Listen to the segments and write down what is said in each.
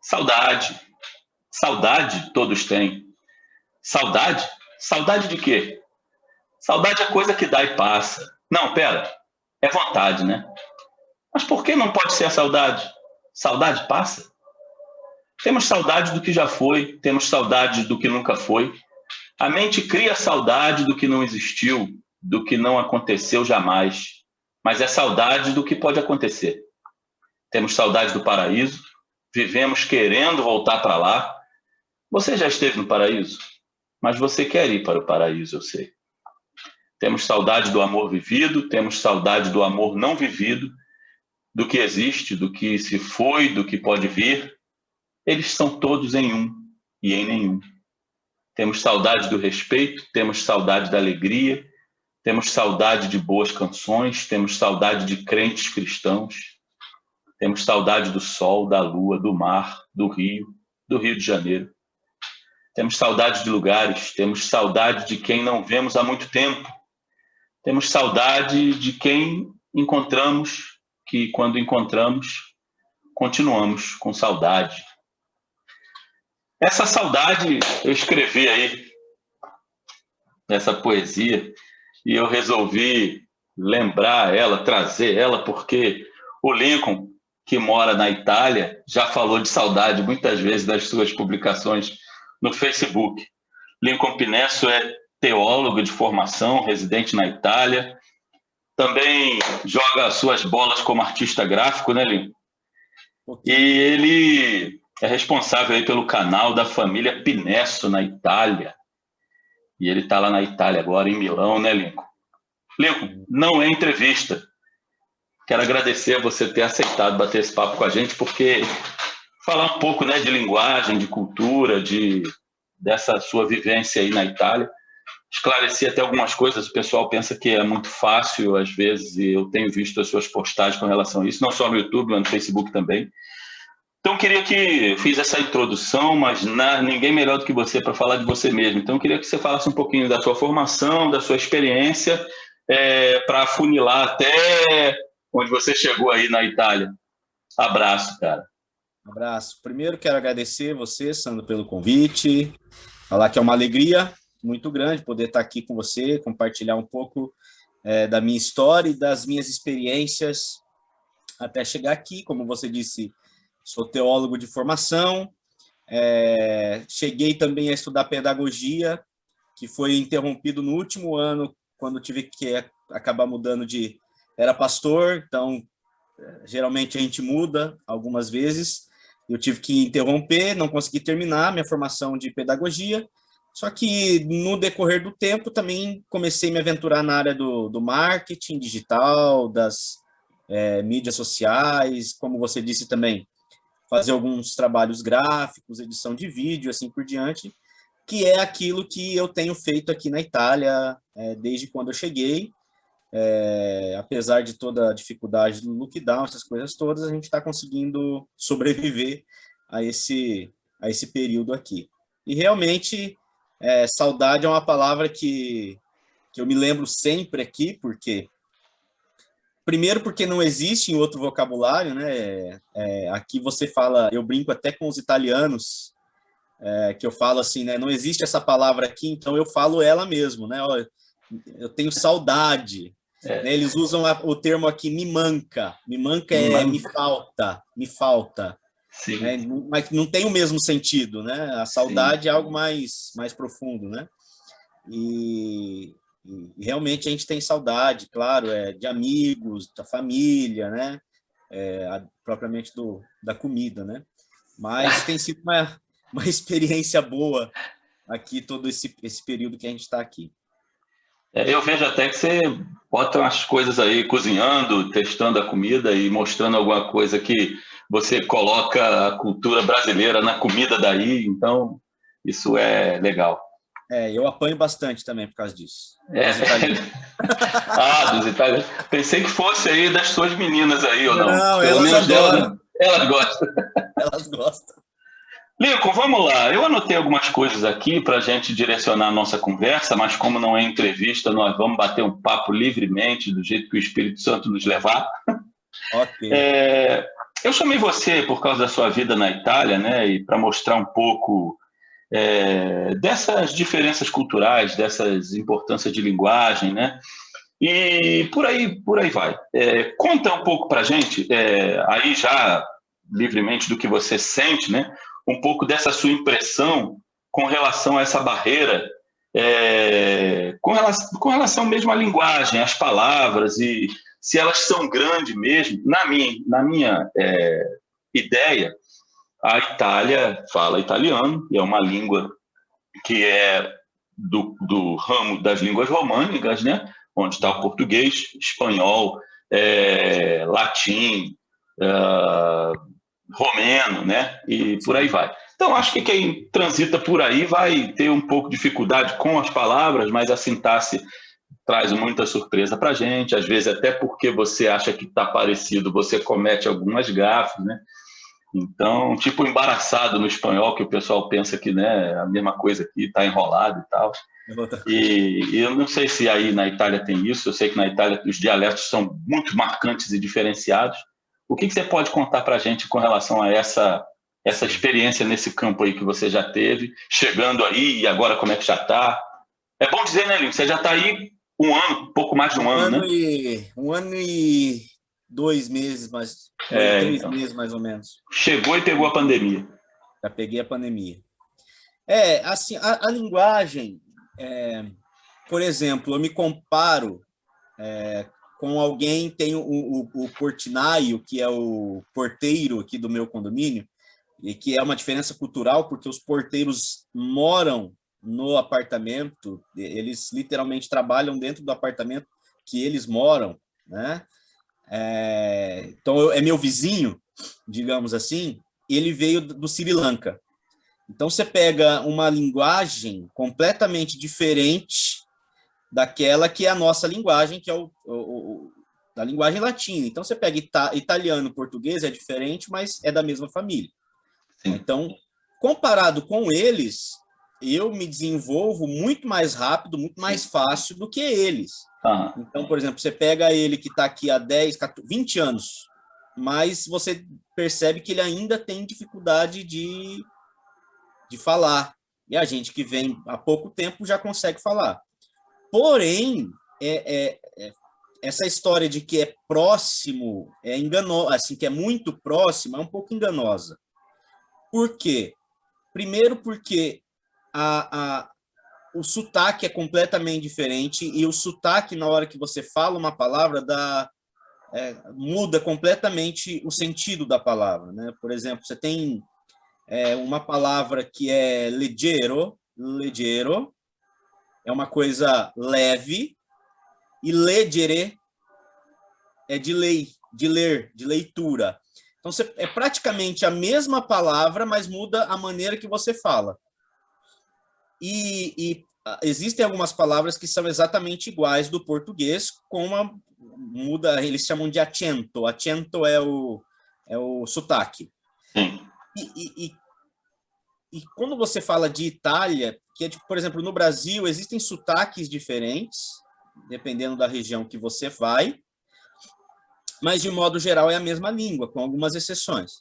Saudade. Saudade todos têm. Saudade? Saudade de quê? Saudade é coisa que dá e passa. Não, pera. É vontade, né? Mas por que não pode ser a saudade? Saudade passa? Temos saudade do que já foi, temos saudade do que nunca foi. A mente cria saudade do que não existiu, do que não aconteceu jamais. Mas é saudade do que pode acontecer. Temos saudade do paraíso, vivemos querendo voltar para lá. Você já esteve no paraíso? Mas você quer ir para o paraíso, eu sei. Temos saudade do amor vivido, temos saudade do amor não vivido, do que existe, do que se foi, do que pode vir. Eles são todos em um e em nenhum. Temos saudade do respeito, temos saudade da alegria, temos saudade de boas canções, temos saudade de crentes cristãos, temos saudade do sol, da lua, do mar, do Rio de Janeiro. Temos saudade de lugares, temos saudade de quem não vemos há muito tempo. Temos saudade de quem encontramos, que quando encontramos, continuamos com saudade. Essa saudade, eu escrevi aí, essa poesia, e eu resolvi lembrar ela, trazer ela, porque o Lincoln, que mora na Itália, já falou de saudade muitas vezes das suas publicações no Facebook. Lincoln Pinesso é teólogo de formação, residente na Itália, também joga suas bolas como artista gráfico, né, Lincoln? E ele é responsável aí pelo canal da família Pinesso na Itália. E ele está lá na Itália agora, em Milão, né, Lincoln? Lincoln, não é entrevista. Quero agradecer a você ter aceitado bater esse papo com a gente, porque falar um pouco, né, de linguagem, de cultura, dessa sua vivência aí na Itália, esclarecer até algumas coisas. O pessoal pensa que é muito fácil, às vezes, e eu tenho visto as suas postagens com relação a isso, não só no YouTube, mas no Facebook também. Então, queria que fiz essa introdução, mas ninguém melhor do que você para falar de você mesmo. Então, queria que você falasse um pouquinho da sua formação, da sua experiência, para afunilar até onde você chegou aí na Itália. Abraço, cara. Abraço. Primeiro, quero agradecer você, Sandro, pelo convite, falar que é uma alegria muito grande poder estar aqui com você, compartilhar um pouco da minha história e das minhas experiências até chegar aqui. Como você disse, sou teólogo de formação, cheguei também a estudar pedagogia, que foi interrompido no último ano, quando tive que acabar mudando Era pastor, então, geralmente a gente muda algumas vezes. Eu tive que interromper, não consegui terminar minha formação de pedagogia, só que no decorrer do tempo também comecei a me aventurar na área do marketing digital, das mídias sociais, como você disse também, fazer alguns trabalhos gráficos, edição de vídeo, assim por diante, que é aquilo que eu tenho feito aqui na Itália desde quando eu cheguei. Apesar de toda a dificuldade do lockdown, essas coisas todas, a gente está conseguindo sobreviver a esse período aqui. E realmente, saudade é uma palavra que eu me lembro sempre aqui, primeiro porque não existe em outro vocabulário, né? Aqui você fala, eu brinco até com os italianos, que eu falo assim, né? Não existe essa palavra aqui, então eu falo ela mesmo, né? Ó, eu tenho saudade. Eles usam o termo aqui, me manca. Me manca me falta. Mas não tem o mesmo sentido, né? A saudade é algo mais profundo, né? E realmente a gente tem saudade, claro, de amigos, da família, né? Propriamente da comida, né? Mas tem sido uma experiência boa aqui, todo esse período que a gente está aqui. Eu vejo até que você bota umas coisas aí, cozinhando, testando a comida e mostrando alguma coisa que você coloca a cultura brasileira na comida daí, então isso é legal. Eu apanho bastante também por causa disso. Dos italianos. Pensei que fosse aí das suas meninas aí, ou não? Não, elas adoram. Elas gostam. Elas gostam. Lincoln, vamos lá. Eu anotei algumas coisas aqui para a gente direcionar a nossa conversa, mas como não é entrevista, nós vamos bater um papo livremente, do jeito que o Espírito Santo nos levar. Ok. Eu chamei você por causa da sua vida na Itália, né, e para mostrar um pouco dessas diferenças culturais, dessas importâncias de linguagem, né? E por aí vai. Conta um pouco para a gente, aí já livremente do que você sente, né? Um pouco dessa sua impressão com relação a essa barreira, com relação mesmo à linguagem, às palavras, e se elas são grandes mesmo. Na minha ideia, a Itália fala italiano, e é uma língua que é do ramo das línguas românicas, né? Onde está o português, espanhol, latim, romeno, né? E por aí vai. Então, acho que quem transita por aí vai ter um pouco de dificuldade com as palavras, mas a sintaxe traz muita surpresa para a gente. Às vezes, até porque você acha que está parecido, você comete algumas gafes, né? Então, tipo embaraçado no espanhol, que o pessoal pensa que, né, a mesma coisa aqui, está enrolado e tal. E eu não sei se aí na Itália tem isso, eu sei que na Itália os dialetos são muito marcantes e diferenciados. O que você pode contar para a gente com relação a essa experiência nesse campo aí que você já teve, chegando aí e agora como é que já está? É bom dizer, né, Linho? Você já está aí um ano, pouco mais de um ano, né? Um ano e 2 meses, 3 meses mais ou menos. Chegou e pegou a pandemia. Já peguei a pandemia. Assim, a linguagem, por exemplo, eu me comparo com alguém, tem o portinaio, que é o porteiro aqui do meu condomínio, e que é uma diferença cultural, porque os porteiros moram no apartamento, eles literalmente trabalham dentro do apartamento que eles moram, né? Então, é meu vizinho, digamos assim, ele veio do Sri Lanka. Então, você pega uma linguagem completamente diferente daquela que é a nossa linguagem, que é da linguagem latina. Então, você pega italiano, português, é diferente, mas é da mesma família. Sim. Então, comparado com eles, eu me desenvolvo muito mais rápido, muito mais fácil do que eles. Então, por exemplo, você pega ele que está aqui há 10, 14, 20 anos, mas você percebe que ele ainda tem dificuldade de falar. E a gente que vem há pouco tempo já consegue falar. Porém, essa história de que é próximo, assim, que é muito próximo, é um pouco enganosa. Por quê? Primeiro porque o sotaque é completamente diferente, e o sotaque, na hora que você fala uma palavra, muda completamente o sentido da palavra, né? Por exemplo, você tem uma palavra que é leggero, é uma coisa leve, e leggere é de ler, de leitura. Então, é praticamente a mesma palavra, mas muda a maneira que você fala. E existem algumas palavras que são exatamente iguais do português, muda, eles chamam de acento. Acento é o sotaque. E quando você fala de Itália, que é, por exemplo, no Brasil, existem sotaques diferentes, dependendo da região que você vai, mas, de modo geral, é a mesma língua, com algumas exceções.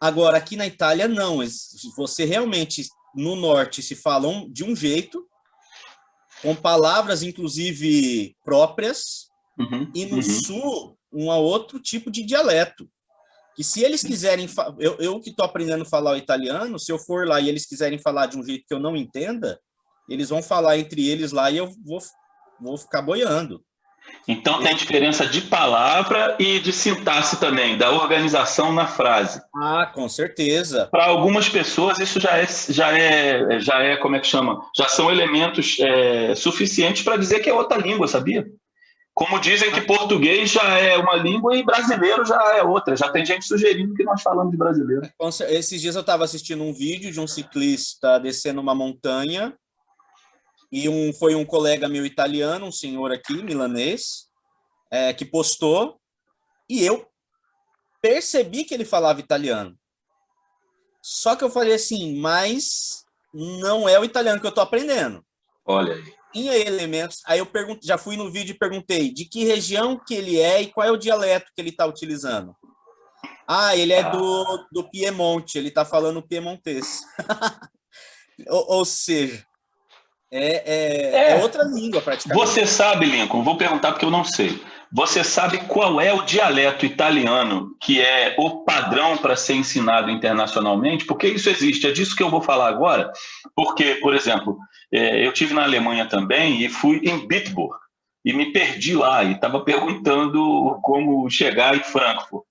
Agora, aqui na Itália, não. Você realmente, no norte, se falam de um jeito, com palavras, inclusive, próprias, e no sul, um outro tipo de dialeto. Que se eles quiserem... Eu que estou aprendendo a falar o italiano, se eu for lá e eles quiserem falar de um jeito que eu não entenda, eles vão falar entre eles lá e eu vou ficar boiando. Então, tem diferença de palavra e de sintaxe também, da organização na frase. Com certeza. Para algumas pessoas, isso já é, como é que chama? Já são elementos suficientes para dizer que é outra língua, sabia? Como dizem que português já é uma língua e brasileiro já é outra. Já tem gente sugerindo que nós falamos de brasileiro. Esses dias eu estava assistindo um vídeo de um ciclista descendo uma montanha, e foi um colega meu italiano, um senhor aqui, milanês, que postou, e eu percebi que ele falava italiano. Só que eu falei assim, mas não é o italiano que eu estou aprendendo. Olha aí. Tinha elementos, aí eu já fui no vídeo e perguntei de que região que ele é e qual é o dialeto que ele está utilizando. Ele é do Piemonte, ele está falando piemontês. ou seja, é outra língua, praticamente. Você sabe, Lincoln, vou perguntar porque eu não sei. Você sabe qual é o dialeto italiano que é o padrão para ser ensinado internacionalmente? Porque isso existe, é disso que eu vou falar agora. Porque, por exemplo, eu tive na Alemanha também e fui em Bitburg e me perdi lá e estava perguntando como chegar em Frankfurt.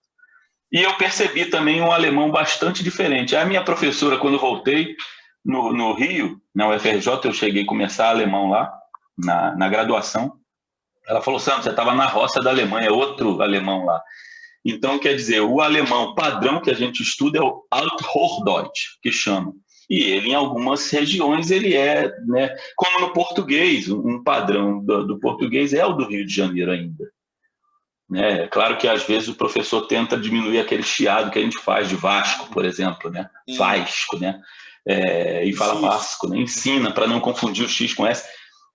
E eu percebi também um alemão bastante diferente. A minha professora, quando voltei no Rio, na UFRJ, eu cheguei a começar alemão lá, na graduação. Ela falou, Sandro, você estava na roça da Alemanha, outro alemão lá. Então, quer dizer, o alemão padrão que a gente estuda é o Althochdeutsch, que chama. E ele, em algumas regiões, ele é, né, como no português, um padrão do português é o do Rio de Janeiro ainda. Né? É claro que, às vezes, o professor tenta diminuir aquele chiado que a gente faz de Vasco, por exemplo, né? Vasco, né? E fala Vasco, né? Ensina para não confundir o X com S.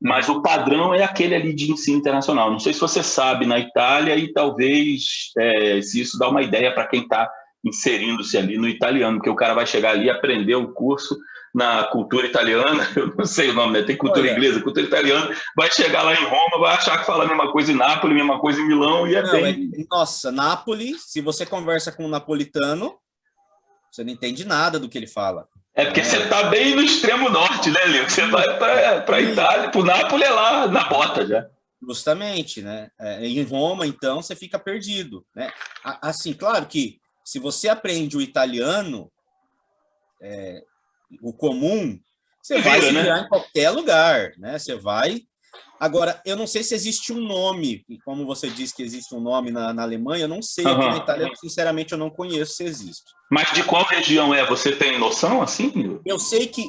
Mas o padrão é aquele ali de ensino internacional. Não sei se você sabe na Itália e talvez se isso dá uma ideia para quem está inserindo-se ali no italiano, porque o cara vai chegar ali e aprender o curso na cultura italiana, eu não sei o nome, né? Tem cultura inglesa, cultura italiana, vai chegar lá em Roma, vai achar que fala a mesma coisa em Nápoles, a mesma coisa em Milão, e nossa, Nápoles, se você conversa com um napolitano, você não entende nada do que ele fala. Porque você está bem no extremo norte, né, Leo? Você vai para a Itália, para o Nápoles, é lá na bota já. Justamente, né? Em Roma, então, você fica perdido, né? Assim, claro que se você aprende o italiano, o comum, você vai se virar em qualquer lugar, né? Você vai... Agora, eu não sei se existe um nome, e como você disse que existe um nome na Alemanha, eu não sei, aqui na Itália, sinceramente, eu não conheço se existe. Mas de qual região é? Você tem noção, assim? Eu sei que...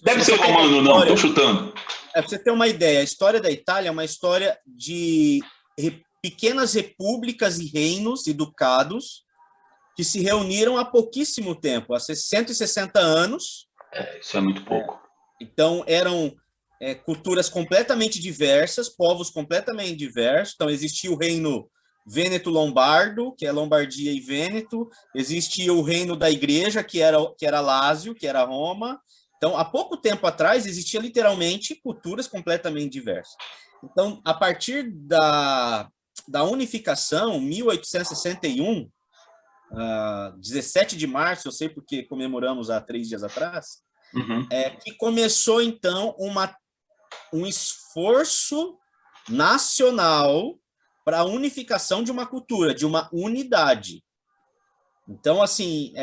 Deve ser romano, não, estou chutando. Para você ter uma ideia, a história da Itália é uma história de pequenas repúblicas e reinos e ducados que se reuniram há pouquíssimo tempo, há 160 anos. Isso é muito pouco. Então, eram culturas completamente diversas, povos completamente diversos. Então, existia o reino Vêneto-Lombardo, que é Lombardia e Vêneto. Existia o reino da igreja, que era Lácio, que era Roma. Então, há pouco tempo atrás, existia literalmente culturas completamente diversas. Então, a partir da unificação, 1861, 17 de março, eu sei porque comemoramos há 3 dias atrás, que começou, então, um esforço nacional para a unificação de uma cultura, de uma unidade. Então, assim,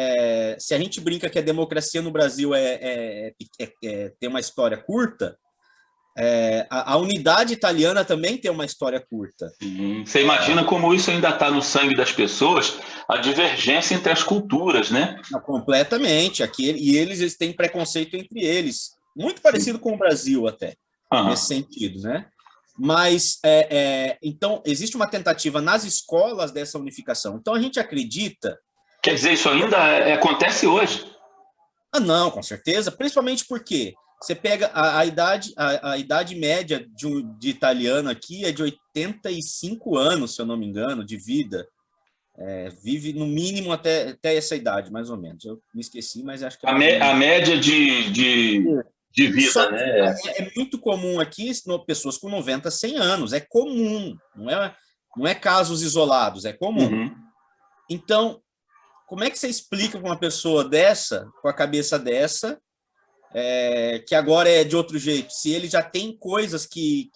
se a gente brinca que a democracia no Brasil tem uma história curta, a unidade italiana também tem uma história curta. Sim. Você imagina como isso ainda está no sangue das pessoas, a divergência entre as culturas, né? Não, completamente. E eles têm preconceito entre eles, muito parecido com o Brasil até, nesse sentido, né? Mas, então, existe uma tentativa nas escolas dessa unificação. Então, a gente acredita... Quer dizer, isso ainda acontece hoje? Não, com certeza, principalmente porque você pega a idade média de italiano aqui é de 85 anos, se eu não me engano, de vida. Vive no mínimo até essa idade, mais ou menos. Eu me esqueci, mas acho que... A média de vida, né? É muito comum aqui pessoas com 90, 100 anos. É comum, não é casos isolados, é comum. Então, como é que você explica com uma pessoa dessa, com a cabeça dessa, que agora é de outro jeito, se ele já tem coisas que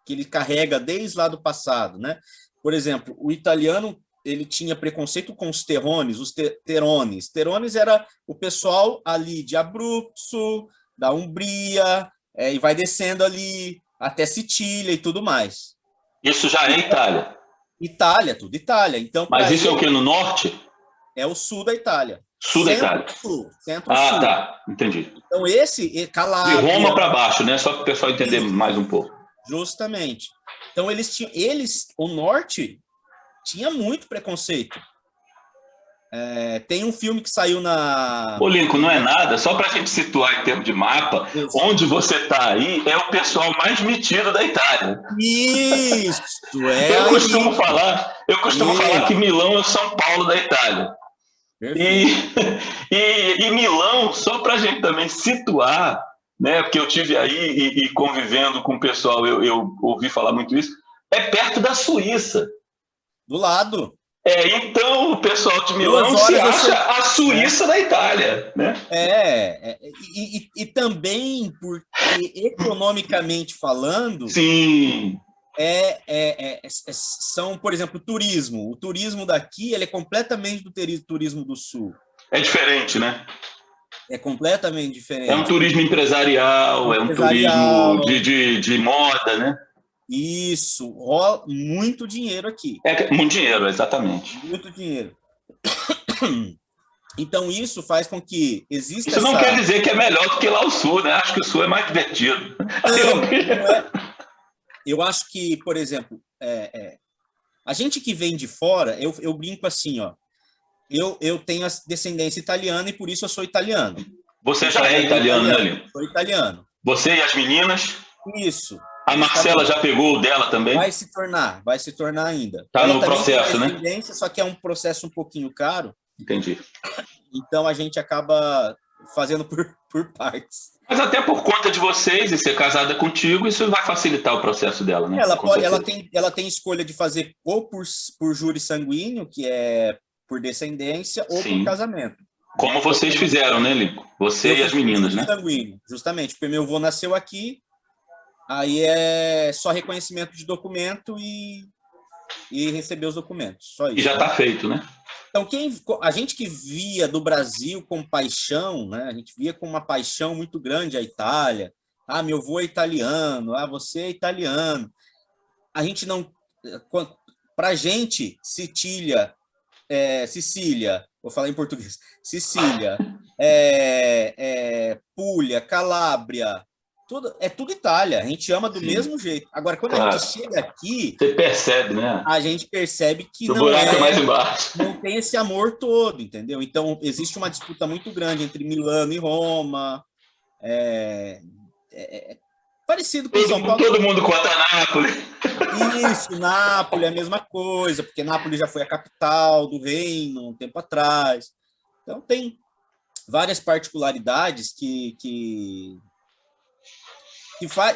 ele carrega desde lá do passado, né? Por exemplo, o italiano, ele tinha preconceito com os terrones, os terones. Terones era o pessoal ali de Abruzzo, da Umbria, e vai descendo ali até Sicília e tudo mais. Isso já é Itália? Itália, tudo Itália. Então, mas isso é o que, no norte? É o sul da Itália. Sul da Itália. Centro-sul. Tá, entendi. Então, esse Calábria... De Roma para baixo, né? Só para o pessoal entender mais um pouco. Justamente. Então, o norte tinha muito preconceito. Tem um filme que saiu na... Ô, Lincoln, não é nada, só para a gente situar em termos de mapa, Isso. onde você está aí é o pessoal mais metido da Itália. Isso, Eu costumo falar que Milão é o São Paulo da Itália. E Milão, só para a gente também situar, né, porque eu tive aí e convivendo com o pessoal, eu ouvi falar muito isso, é perto da Suíça. Do lado. Então o pessoal de Milão se acha a Suíça da Itália, né? E também porque economicamente falando, sim, são, por exemplo, turismo. O turismo daqui ele é completamente do turismo do sul. É diferente, né? É completamente diferente. É um turismo empresarial, é um turismo de moda, né? Isso, rola muito dinheiro aqui. Muito dinheiro, exatamente. Muito dinheiro. Então, isso faz com que exista Isso não quer dizer que é melhor do que lá o Sul, né? Acho que o Sul é mais divertido. Não é. Eu acho que, por exemplo, a gente que vem de fora, eu brinco assim, ó. Eu tenho a descendência italiana e por isso eu sou italiano. Você já é italiano, né, Lino? Sou italiano. Você e as meninas? Isso. A Marcela já pegou o dela também? Vai se tornar ainda. Está no processo, né? Só que é um processo um pouquinho caro. Entendi. Então a gente acaba fazendo por partes. Mas até por conta de vocês e ser casada contigo, isso vai facilitar o processo dela, né? Ela tem escolha de fazer ou por júri sanguíneo, que é por descendência, ou por casamento. Como vocês fizeram, né, Lico? Você e as meninas, né? Sanguíneo, justamente, porque meu avô nasceu aqui, aí é só reconhecimento de documento e receber os documentos, só isso. E já está feito, né? Então, a gente que via do Brasil com paixão, né? A gente via com uma paixão muito grande a Itália. Ah, meu avô é italiano. Ah, você é italiano. A gente não... Para a gente, Sicília, vou falar em português, Sicília, Puglia, Calábria, é tudo Itália, a gente ama do mesmo jeito. Agora, quando a gente chega aqui... Você percebe, né? A gente percebe que o buraco é mais embaixo. Não tem esse amor todo, entendeu? Então, existe uma disputa muito grande entre Milano e Roma. Parecido com São Paulo. Todo mundo contra Nápoles. Isso, Nápoles é a mesma coisa, porque Nápoles já foi a capital do reino um tempo atrás. Então, tem várias particularidades que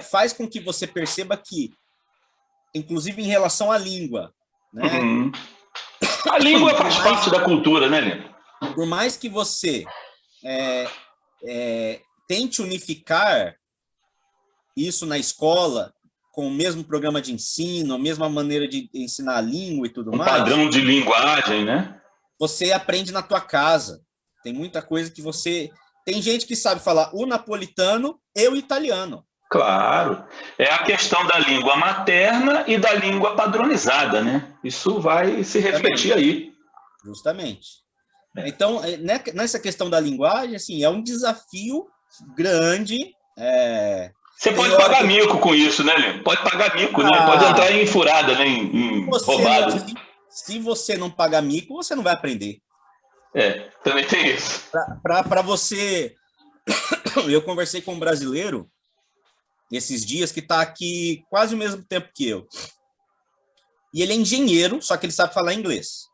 faz com que você perceba que, inclusive em relação à língua, né? Uhum. A língua faz parte da cultura, né, Lino? Por mais que você tente unificar isso na escola, com o mesmo programa de ensino, a mesma maneira de ensinar a língua e tudo mais... padrão de linguagem, né? Você aprende na tua casa. Tem muita coisa que você... Tem gente que sabe falar o napolitano e o italiano. Claro. É a questão da língua materna e da língua padronizada, né? Isso vai se refletir aí. Justamente. Então, nessa questão da linguagem, assim, é um desafio grande. Você pode pagar mico com isso, né, Lino? Pode pagar mico, né? Pode entrar em furada, né? Em roubada. Se você não pagar mico, você não vai aprender. Também tem isso. Para você... Eu conversei com um brasileiro esses dias, que está aqui quase o mesmo tempo que eu. E ele é engenheiro, só que ele sabe falar inglês.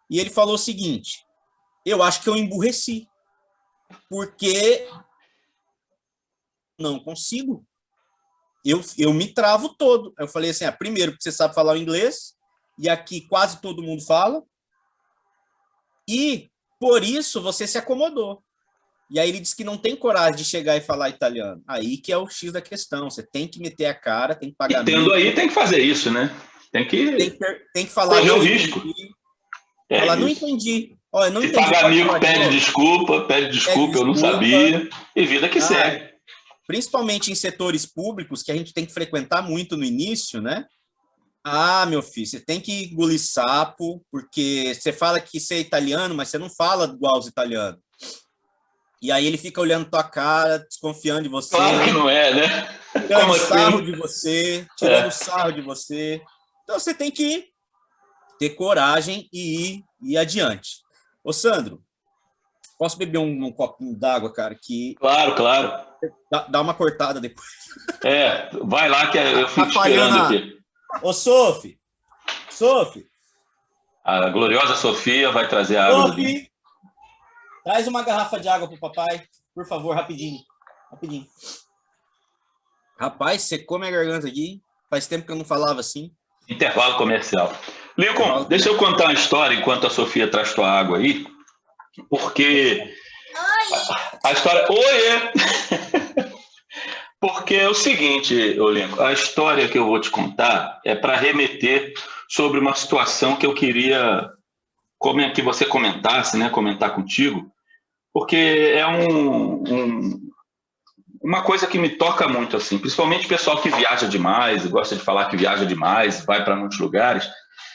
E ele falou o seguinte: eu acho que eu emburreci, porque não consigo. Eu me travo todo. Eu falei assim, primeiro, porque você sabe falar o inglês, e aqui quase todo mundo fala, e por isso você se acomodou. E aí ele disse que não tem coragem de chegar e falar italiano. Aí que é o X da questão. Você tem que meter a cara, tem que pagar... Tendo aí, tem que fazer isso, né? Tem que falar... correr o risco. Falar, não entendi. Olha, não entendi. Paga amigo, pede desculpa, eu não sabia. E vida que segue. Principalmente em setores públicos, que a gente tem que frequentar muito no início, né? Meu filho, você tem que engolir sapo, porque você fala que você é italiano, mas você não fala igual os italianos. E aí ele fica olhando tua cara, desconfiando de você. Claro que não é, né? Tirando sarro de você, tirando sarro de você. Então você tem que ter coragem e ir adiante. Ô, Sandro, posso beber um copinho d'água, cara, que Claro, claro. dá uma cortada depois. Vai lá que eu Tá fico falhando esperando aqui. Ô, Sophie, A gloriosa Sofia vai trazer a água do vinho. Sophie, traz uma garrafa de água pro papai, por favor, rapidinho. Rapidinho. Rapaz, secou minha garganta aqui. Faz tempo que eu não falava assim. Intervalo comercial. Lincoln, deixa eu contar uma história enquanto a Sofia traz tua água aí, porque a história... Oiê! Porque é o seguinte, Lincoln, a história que eu vou te contar é para remeter sobre uma situação que eu queria que você comentasse, né? Comentar contigo, porque é uma coisa que me toca muito, assim, principalmente o pessoal que viaja demais, gosta de falar que viaja demais, vai para muitos lugares,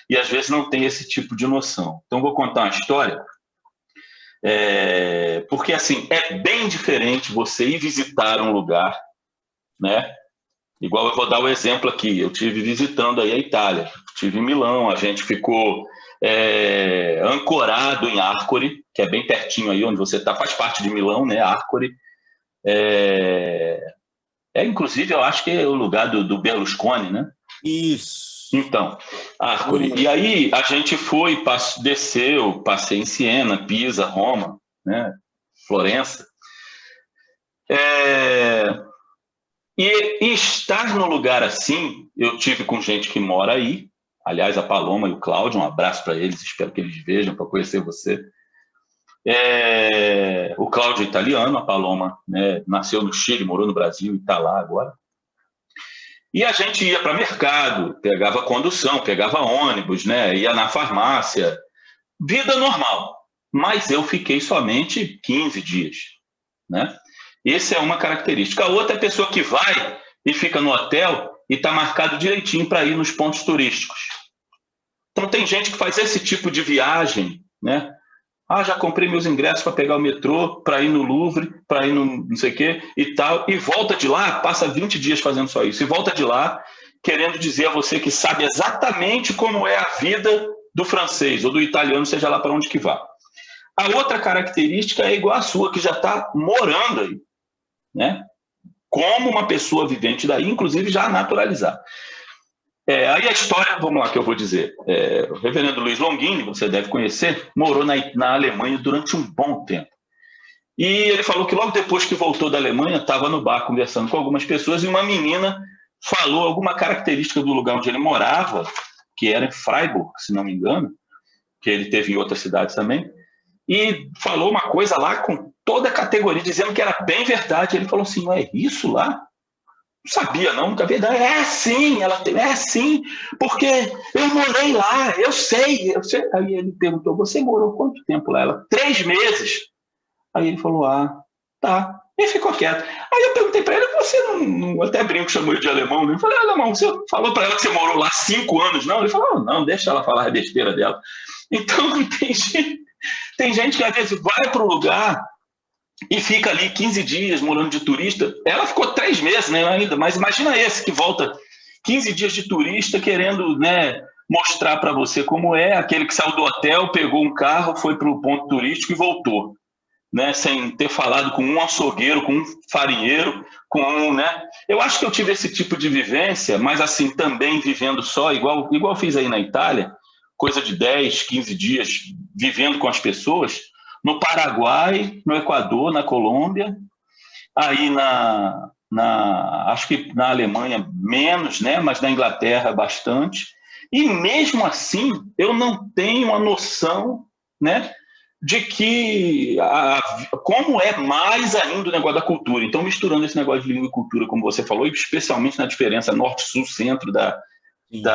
e às vezes não tem esse tipo de noção. Então, vou contar uma história, porque, assim, é bem diferente você ir visitar um lugar, né? Igual eu vou dar o exemplo aqui, eu tive visitando aí a Itália, estive em Milão, a gente ficou ancorado em Arcore, que é bem pertinho aí onde você está, faz parte de Milão, né? Arcore. Inclusive, eu acho que é o lugar do Berlusconi, né? Isso. Então, Arcore. E aí a gente foi, desceu, passei em Siena, Pisa, Roma, né? Florença. E estar no lugar assim, eu tive com gente que mora aí, aliás, a Paloma e o Cláudio, um abraço para eles, espero que eles vejam para conhecer você. O Cláudio é italiano, a Paloma, né, nasceu no Chile, morou no Brasil e está lá agora. E a gente ia para mercado, pegava condução, pegava ônibus, né, ia na farmácia, vida normal. Mas eu fiquei somente 15 dias, né? Essa é uma característica. A outra é a pessoa que vai e fica no hotel e está marcado direitinho para ir nos pontos turísticos. Então, tem gente que faz esse tipo de viagem, né? Já comprei meus ingressos para pegar o metrô, para ir no Louvre, para ir no não sei o quê e tal, e volta de lá, passa 20 dias fazendo só isso, e volta de lá querendo dizer a você que sabe exatamente como é a vida do francês ou do italiano, seja lá para onde que vá. A outra característica é igual à sua, que já está morando aí, né? Como uma pessoa vivente daí, inclusive já naturalizada. Aí a história, vamos lá que eu vou dizer. O reverendo Luiz Longini, você deve conhecer, morou na Alemanha durante um bom tempo. E ele falou que logo depois que voltou da Alemanha, estava no bar conversando com algumas pessoas e uma menina falou alguma característica do lugar onde ele morava, que era em Freiburg, se não me engano, que ele teve em outras cidades também, e falou uma coisa lá com toda a categoria, dizendo que era bem verdade. Ele falou assim, não é isso lá? Não sabia, não, nunca vi. Sim, sim, porque eu morei lá, eu sei. Aí ele perguntou, você morou quanto tempo lá? Ela, 3 meses. Aí ele falou, tá. E ficou quieto. Aí eu perguntei para ele, você não até brinco, chamou ele de alemão, né? Eu falei, alemão, você falou para ela que você morou lá 5 anos, não? Ele falou, não, deixa ela falar a besteira dela. Então, tem gente que às vezes vai para o lugar e fica ali 15 dias morando de turista. Ela ficou 3 meses, né, ainda, mas imagina esse que volta 15 dias de turista querendo, né, mostrar para você como é, aquele que saiu do hotel, pegou um carro, foi para o ponto turístico e voltou, né, sem ter falado com um açougueiro, com um farinheiro, com um, né? Eu acho que eu tive esse tipo de vivência, mas assim, também vivendo só, igual eu fiz aí na Itália, coisa de 10, 15 dias vivendo com as pessoas, no Paraguai, no Equador, na Colômbia, aí acho que na Alemanha menos, né? Mas na Inglaterra bastante. E mesmo assim, eu não tenho a noção, né, de que como é mais ainda o negócio da cultura. Então, misturando esse negócio de língua e cultura, como você falou, e especialmente na diferença norte-sul-centro da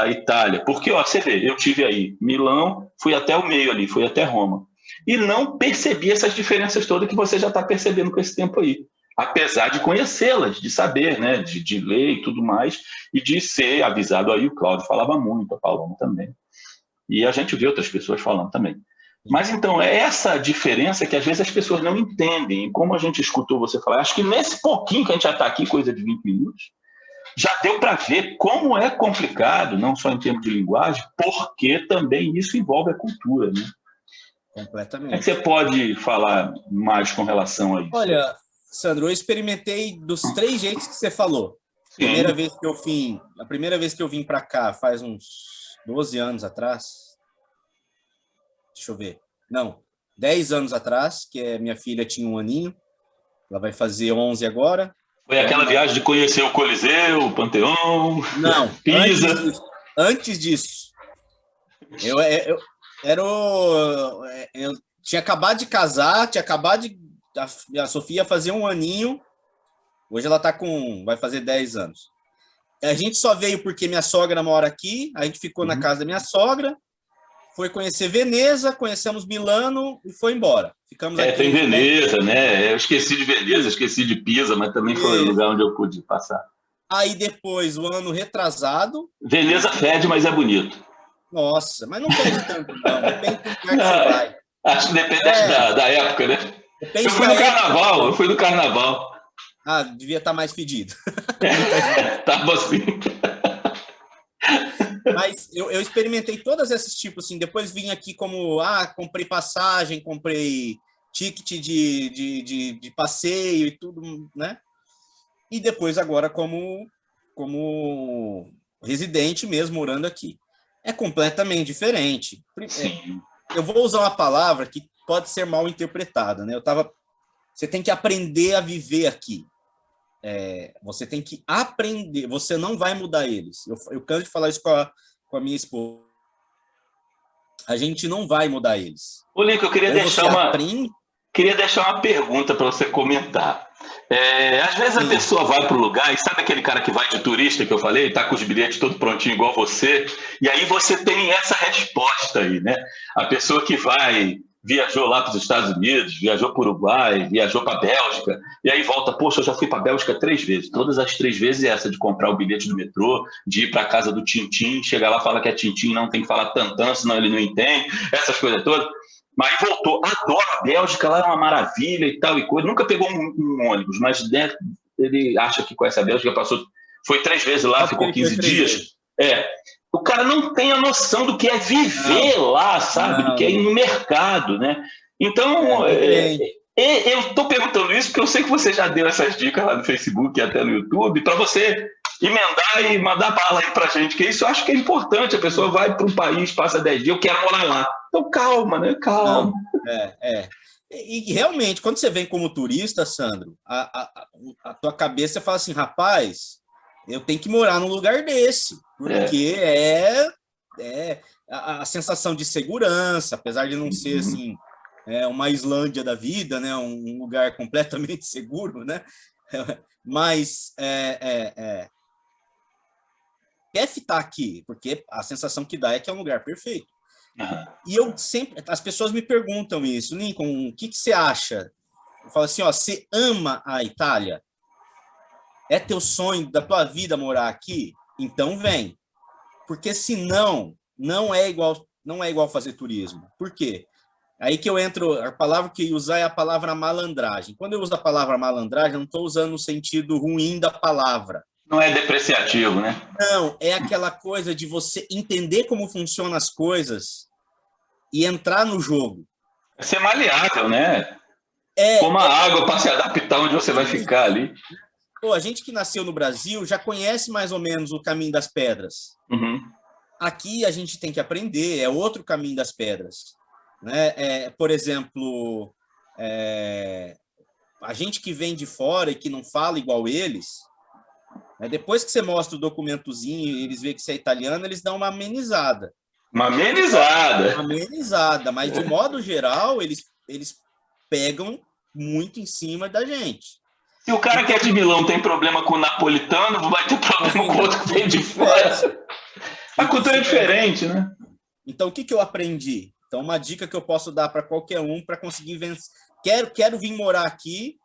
Itália. Porque, você vê, eu tive aí Milão, fui até o meio ali, fui até Roma. E não percebi essas diferenças todas que você já está percebendo com esse tempo aí. Apesar de conhecê-las, de saber, né, de ler e tudo mais, e de ser avisado aí, o Cláudio falava muito, a Paloma também. E a gente vê outras pessoas falando também. Mas então, é essa diferença que às vezes as pessoas não entendem. Como a gente escutou você falar, acho que nesse pouquinho que a gente já está aqui, coisa de 20 minutos, já deu para ver como é complicado, não só em termos de linguagem, porque também isso envolve a cultura, né? Como é que completamente. você pode falar mais com relação a isso? Olha, Sandro, eu experimentei dos 3 jeitos que você falou. Sim. A primeira vez que eu vim para cá faz uns 12 anos atrás. Deixa eu ver. Não, 10 anos atrás, que minha filha tinha 1 aninho. Ela vai fazer 11 agora. Foi Então, aquela viagem de conhecer o Coliseu, o Panteão, não, Pisa. antes disso, eu era eu tinha acabado de casar, a Sofia fazer 1 aninho. Hoje ela vai fazer 10 anos. A gente só veio porque minha sogra mora aqui, a gente ficou na casa da minha sogra, foi conhecer Veneza, conhecemos Milano e foi embora. Ficamos aqui Tem uns 10 Veneza, dias. né? Eu esqueci de Veneza, esqueci de Pisa, mas também foi o lugar onde eu pude passar. Aí depois, o ano retrasado... Veneza fede, mas é bonito. Nossa, mas não fede tanto, não. Depende do lugar que você Não, vai. acho que depende da época, né? Eu Depende fui da no época. carnaval, eu fui no carnaval. Ah, devia estar mais fedido. Muita gente. Tava assim. Mas eu experimentei todos esses tipos, assim. Depois vim aqui como, comprei passagem, comprei ticket de passeio e tudo, né? E depois agora como residente mesmo, morando aqui. É completamente diferente. Sim. Eu vou usar uma palavra que pode ser mal interpretada, né? Você tem que aprender a viver aqui. Você tem que aprender, você não vai mudar eles. Eu canso de falar isso com a minha esposa. A gente não vai mudar eles. Ô, Lico, eu queria aprende... deixar uma pergunta para você comentar. Às vezes a pessoa vai para o lugar e sabe aquele cara que vai de turista que eu falei, tá com os bilhetes todo prontinho igual você, e aí você tem essa resposta aí, né? A pessoa que viajou lá para os Estados Unidos, viajou para o Uruguai, viajou para a Bélgica, e aí volta, poxa, eu já fui para a Bélgica 3 vezes, todas as 3 vezes é essa de comprar o bilhete do metrô, de ir para a casa do Tintim, chegar lá e falar que é Tintim, não tem que falar tantã, senão ele não entende, essas coisas todas. Mas voltou, adoro a Bélgica, lá é uma maravilha e tal e coisa. Nunca pegou um ônibus, mas né, ele acha que conhece a Bélgica, foi 3 vezes lá, ficou 15 dias. O cara não tem a noção do que é viver lá, sabe? Do que é ir no mercado, né? Então, eu estou perguntando isso porque eu sei que você já deu essas dicas lá no Facebook e até no YouTube, para você emendar e mandar bala aí pra gente, que isso eu acho que é importante. A pessoa vai para um país, passa 10 dias, eu quero morar lá. Então, calma, né? Calma. E realmente, quando você vem como turista, Sandro, a tua cabeça fala assim, rapaz, eu tenho que morar num lugar desse, porque a sensação de segurança, apesar de não ser assim, uma Islândia da vida, né, um lugar completamente seguro, né, mas quer ficar aqui, porque a sensação que dá é que é um lugar perfeito. E as pessoas me perguntam isso, Lincoln, o que você acha? Eu falo assim, você ama a Itália? É teu sonho da tua vida morar aqui? Então vem. Porque senão, não é igual fazer turismo. Por quê? Aí que eu entro, a palavra que usar é a palavra malandragem. Quando eu uso a palavra malandragem, eu não estou usando no sentido ruim da palavra. Não é depreciativo, né? Não, é aquela coisa de você entender como funcionam as coisas e entrar no jogo. É ser maleável, né? Como a água para se adaptar onde você vai ficar ali. Pô, a gente que nasceu no Brasil já conhece mais ou menos o caminho das pedras. Aqui a gente tem que aprender, é outro caminho das pedras. Né? Por exemplo, a gente que vem de fora e que não fala igual eles, depois que você mostra o documentozinho e eles veem que você é italiano, eles dão uma amenizada. Uma amenizada. Uma amenizada, mas de modo geral, eles pegam muito em cima da gente. Se o cara que é de Milão tem problema com o napolitano, vai ter problema com o outro que vem de fora. A cultura é diferente, né? Então, o que eu aprendi? Então, uma dica que eu posso dar para qualquer um para conseguir vencer. Quero vir morar aqui,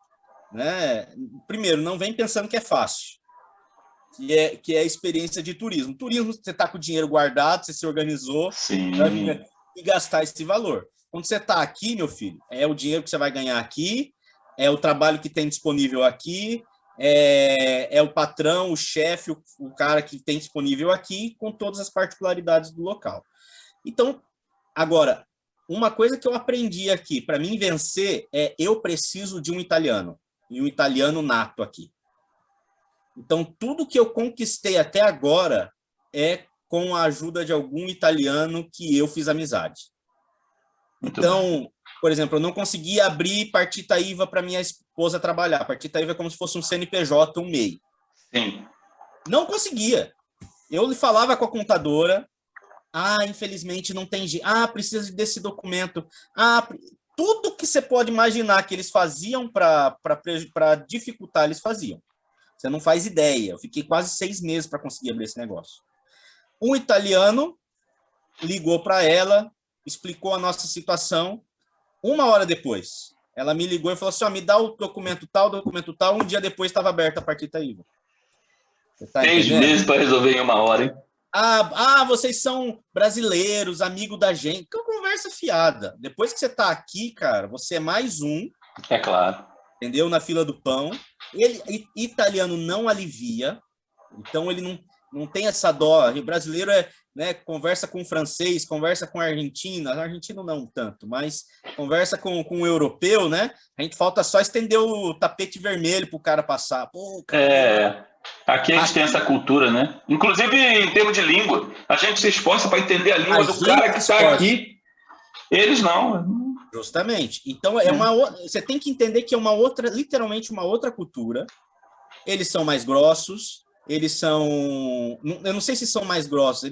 né? Primeiro, não vem pensando que é fácil, que é a experiência de turismo. Turismo, você está com o dinheiro guardado, você se organizou para vir e gastar esse valor. Quando você está aqui, meu filho, é o dinheiro que você vai ganhar aqui, é o trabalho que tem disponível aqui, é o patrão, o chefe, o cara que tem disponível aqui, com todas as particularidades do local. Então, agora, uma coisa que eu aprendi aqui, para mim vencer, eu preciso de um italiano, e um italiano nato aqui. Então, tudo que eu conquistei até agora é com a ajuda de algum italiano que eu fiz amizade. Então, por exemplo, eu não conseguia abrir Partita IVA para minha esposa trabalhar. Partita IVA é como se fosse um CNPJ, um MEI. Sim. Não conseguia. Eu falava com a contadora, infelizmente não tem jeito. Precisa desse documento. Tudo que você pode imaginar que eles faziam para dificultar, eles faziam. Você não faz ideia. Eu fiquei quase 6 meses para conseguir abrir esse negócio. Um italiano ligou para ela, explicou a nossa situação. 1 hora depois, ela me ligou e falou assim, me dá o documento tal. 1 dia depois estava aberta a Partita IVA. Você tá 6 meses para resolver em 1 hora, hein? Vocês são brasileiros, amigo da gente. Que conversa fiada. Depois que você tá aqui, cara, você é mais um. É claro. Entendeu? Na fila do pão. Italiano não alivia. Então, ele não tem essa dó. O brasileiro conversa com o francês, conversa com o argentino. Argentino não tanto, mas conversa com o europeu, né? A gente falta só estender o tapete vermelho pro cara passar. Pô, cara, Aqui a gente tem essa cultura, né? Inclusive em termos de língua. A gente se esforça para entender a língua do cara que está aqui. Eles não. Justamente. Então, você tem que entender que é literalmente uma outra cultura. Eles são mais grossos. Eles são... Eu não sei se são mais grossos.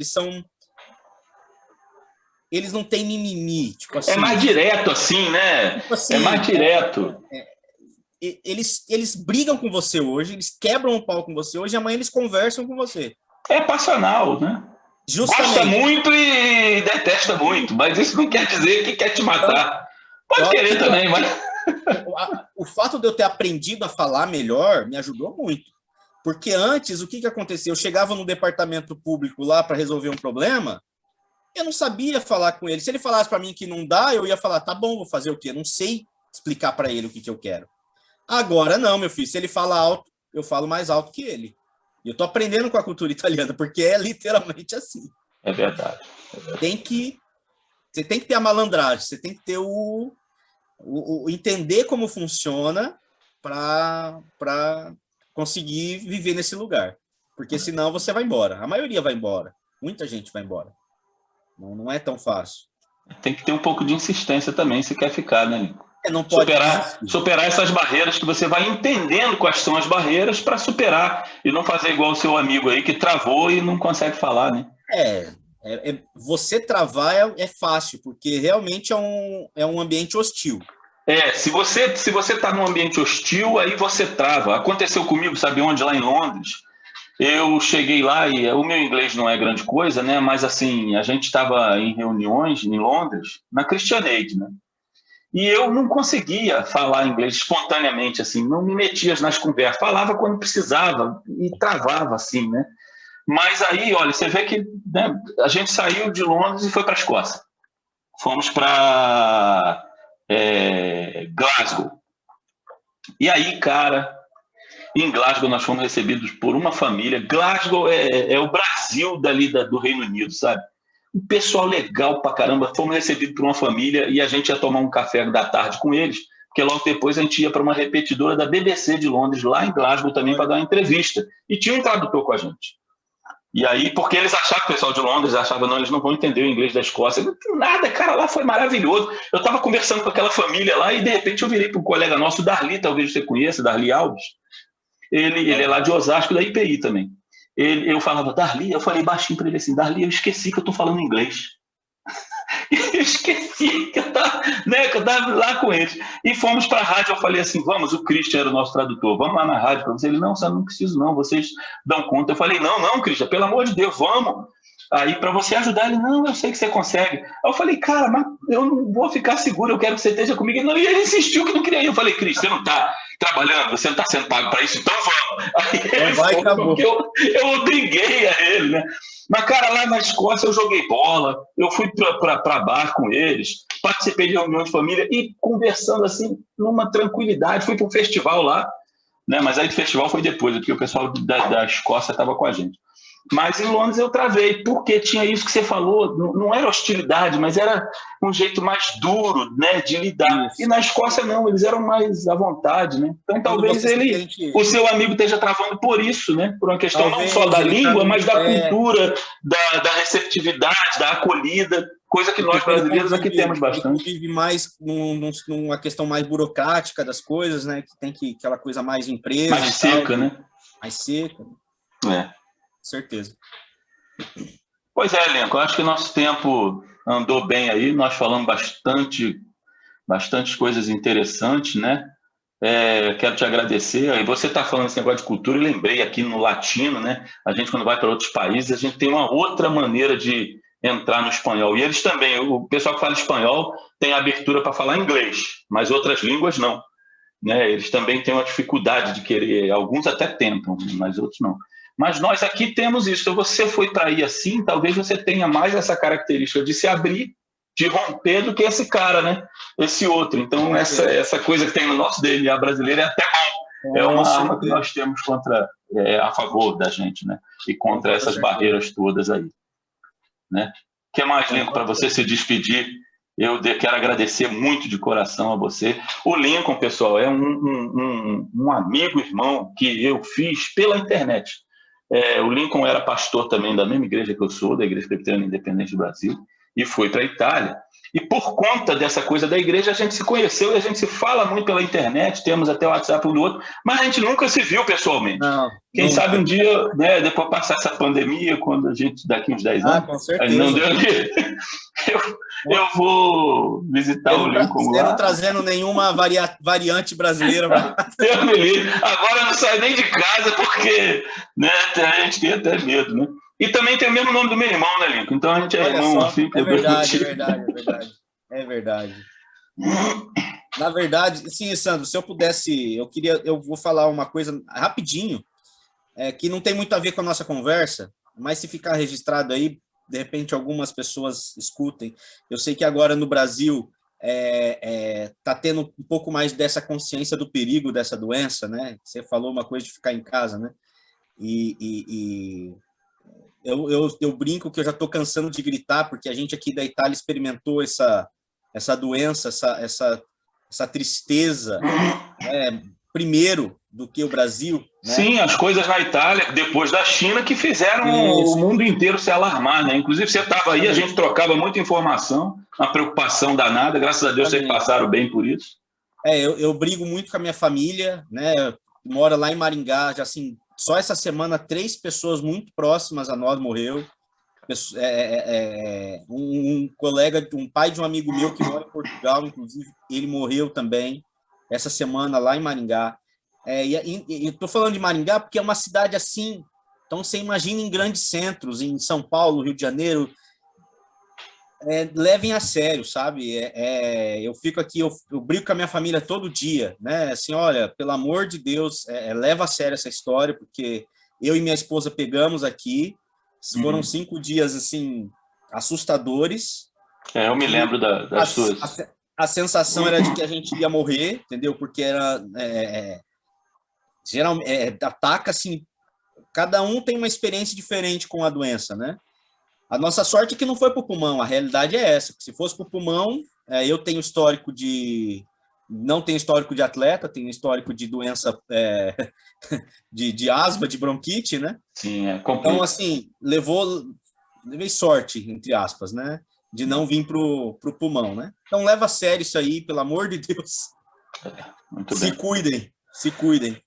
Eles não têm mimimi. Tipo assim, é mais direto assim, né? Tipo assim, é mais direto. Eles brigam com você hoje, eles quebram o pau com você hoje, e amanhã eles conversam com você. É passional, né? Justamente. Gosta muito e detesta muito, mas isso não quer dizer que quer te matar. Pode querer também, mas... O fato de eu ter aprendido a falar melhor me ajudou muito. Porque antes, o que acontecia? Eu chegava no departamento público lá para resolver um problema, eu não sabia falar com ele. Se ele falasse para mim que não dá, eu ia falar, tá bom, vou fazer o quê? Eu não sei explicar para ele o que eu quero. Agora não, meu filho. Se ele fala alto, eu falo mais alto que ele. E eu tô aprendendo com a cultura italiana, porque é literalmente assim. É verdade. Você tem que ter a malandragem, você tem que ter o entender como funciona para conseguir viver nesse lugar. Porque senão você vai embora. A maioria vai embora. Muita gente vai embora. Não é tão fácil. Tem que ter um pouco de insistência também, se quer ficar, né, Nico? Não pode superar essas barreiras que você vai entendendo quais são as barreiras para superar e não fazer igual o seu amigo aí que travou e não consegue falar, né? Você travar é fácil, porque realmente é um ambiente hostil. Se você está num ambiente hostil, aí você trava. Aconteceu comigo, sabe onde? Lá em Londres. Eu cheguei lá e o meu inglês não é grande coisa, né? Mas assim, a gente estava em reuniões em Londres, na Christian Aid, né? E eu não conseguia falar inglês espontaneamente, assim, não me metia nas conversas, falava quando precisava e travava, assim, né? Mas aí, olha, você vê que, né, a gente saiu de Londres e foi para a Escócia. Fomos para Glasgow. E aí, cara, em Glasgow nós fomos recebidos por uma família. Glasgow é o Brasil do Reino Unido, sabe? Um pessoal legal pra caramba. Fomos recebidos por uma família e a gente ia tomar um café da tarde com eles, porque logo depois a gente ia para uma repetidora da BBC de Londres, lá em Glasgow também, para dar uma entrevista. E tinha um tradutor com a gente. E aí, porque eles achavam, o pessoal de Londres achava, não, eles não vão entender o inglês da Escócia. Nada, cara, lá foi maravilhoso. Eu estava conversando com aquela família lá e de repente eu virei para um colega nosso, Darli, talvez você conheça, Darli Alves. Ele é lá de Osasco, da IPI também. Eu falava, Darli, eu falei baixinho para ele assim, Darli, eu esqueci que eu estou falando inglês. Eu esqueci que eu estava lá com eles. E fomos para a rádio, eu falei assim, vamos, o Christian era o nosso tradutor, vamos lá na rádio para você. Ele, não, não preciso não, vocês dão conta. Eu falei, não, Christian, pelo amor de Deus, vamos. Aí, para você ajudar, ele, não, eu sei que você consegue. Aí eu falei, cara, mas eu não vou ficar seguro, eu quero que você esteja comigo. E ele insistiu que não queria ir. Eu falei, Cris, você não está trabalhando, você não está sendo pago para isso, então vamos. Aí ele vai, acabou. Eu obriguei a ele, né? Mas, cara, lá na Escócia eu joguei bola, eu fui para bar com eles, participei de reunião de família e conversando assim, numa tranquilidade, fui para um festival lá, né? Mas aí o festival foi depois, porque o pessoal da Escócia estava com a gente. Mas em Londres eu travei, porque tinha isso que você falou, não era hostilidade, mas era um jeito mais duro, né, de lidar. Isso. E na Escócia não, eles eram mais à vontade, né? Então talvez o seu amigo esteja travando por isso, né? Por uma questão talvez, não só da língua, tá mas da cultura, da receptividade, da acolhida, coisa que nós brasileiros aqui temos bastante. Ele vive mais numa questão mais burocrática das coisas, né? Que tem aquela coisa mais empresa, mais seca, né? Mais seca. É. Certeza. Pois é, Lincoln, eu acho que nosso tempo andou bem aí, nós falamos bastante coisas interessantes, né? Quero te agradecer. E você está falando esse negócio de cultura, eu lembrei aqui no latino, né? A gente, quando vai para outros países, a gente tem uma outra maneira de entrar no espanhol. E eles também, o pessoal que fala espanhol tem abertura para falar inglês, mas outras línguas não. Né? Eles também têm uma dificuldade de querer, alguns até tentam, mas outros não. Mas nós aqui temos isso. Se você foi para aí assim, talvez você tenha mais essa característica de se abrir, de romper, do que esse cara, né? Esse outro. Então, essa coisa que tem no nosso DNA brasileiro é até bom. É uma arma que nós temos a favor da gente, né? E contra essas barreiras todas aí. Né? O que mais, Lincoln, para você se despedir? Eu quero agradecer muito de coração a você. O Lincoln, pessoal, é um amigo, irmão, que eu fiz pela internet. O Lincoln era pastor também da mesma igreja que eu sou, da Igreja Presbiteriana Independente do Brasil, e foi para a Itália. E por conta dessa coisa da igreja, a gente se conheceu e a gente se fala muito pela internet, temos até o WhatsApp um do outro, mas a gente nunca se viu pessoalmente. Quem sabe um dia, né, depois passar essa pandemia, quando a gente, daqui uns 10 anos, com certeza. não deu eu vou visitar o Lincoln lá. Não trazendo nenhuma variante brasileira. Agora eu não saio nem de casa porque, né, a gente tem até medo, né? E também tem o mesmo nome do meu irmão, né, Lincoln? Então a gente é irmão, assim. É verdade. Na verdade, sim, Sandro, se eu pudesse, eu vou falar uma coisa rapidinho, que não tem muito a ver com a nossa conversa, mas se ficar registrado aí, de repente algumas pessoas escutem. Eu sei que agora no Brasil está tendo um pouco mais dessa consciência do perigo dessa doença, né? Você falou uma coisa de ficar em casa, né? Eu brinco que eu já estou cansando de gritar, porque a gente aqui da Itália experimentou essa doença, essa tristeza, primeiro do que o Brasil. Né? Sim, as coisas na Itália, depois da China, que fizeram o mundo inteiro se alarmar. Né? Inclusive, você estava aí, a gente trocava muita informação, uma preocupação danada, graças a Deus vocês passaram bem por isso. Eu brigo muito com a minha família, né? Mora lá em Maringá, já assim... Só essa semana, 3 pessoas muito próximas a nós morreu. Um colega, um pai de um amigo meu que mora em Portugal, inclusive, ele morreu também essa semana lá em Maringá. E estou falando de Maringá porque é uma cidade assim. Então, você imagina em grandes centros, em São Paulo, Rio de Janeiro, levem a sério, sabe? Eu fico aqui, eu brigo com a minha família todo dia, né? Assim, olha, pelo amor de Deus, leva a sério essa história, porque eu e minha esposa pegamos aqui, foram 5 dias, assim, assustadores. Eu me lembro das suas. A sensação era de que a gente ia morrer, entendeu? Porque era... geralmente, ataca, assim, cada um tem uma experiência diferente com a doença, né? A nossa sorte é que não foi para o pulmão, a realidade é essa. Se fosse para o pulmão, eu tenho histórico de... Não tenho histórico de atleta, tenho histórico de doença de asma, de bronquite, né? Sim, então, assim, levei sorte, entre aspas, né? De não vir para o pulmão, né? Então, leva a sério isso aí, pelo amor de Deus. Muito bem. Se cuidem.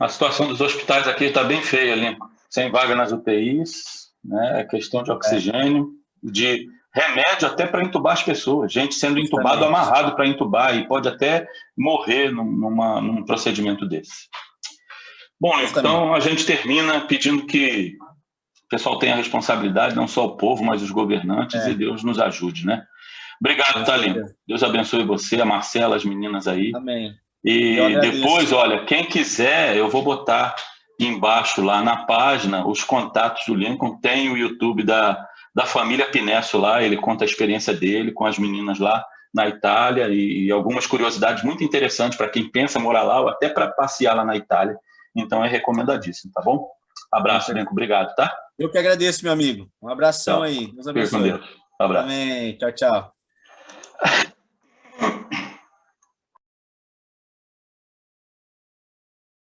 A situação dos hospitais aqui está bem feia, Lincoln. Sem vaga nas UTIs... Né? Questão de oxigênio, de remédio até para entubar as pessoas, gente sendo entubado, amarrado para entubar, e pode até morrer num procedimento desse. Bom, então a gente termina pedindo que o pessoal tenha responsabilidade, não só o povo, mas os governantes, e Deus nos ajude, né? Obrigado, Thalina. Deus abençoe você, a Marcela, as meninas aí. Amém. E depois, olha, quem quiser, eu vou botar embaixo lá na página os contatos do Lincoln. Tem o YouTube da família Pinesso lá, ele conta a experiência dele com as meninas lá na Itália e algumas curiosidades muito interessantes para quem pensa morar lá ou até para passear lá na Itália. Então é recomendadíssimo, tá bom? Abraço, Lincoln, obrigado, tá? Eu que agradeço, meu amigo. Um abração Tchau. aí. Deus Fica com abençoe. Deus. Abraço. Amém. Tchau, tchau.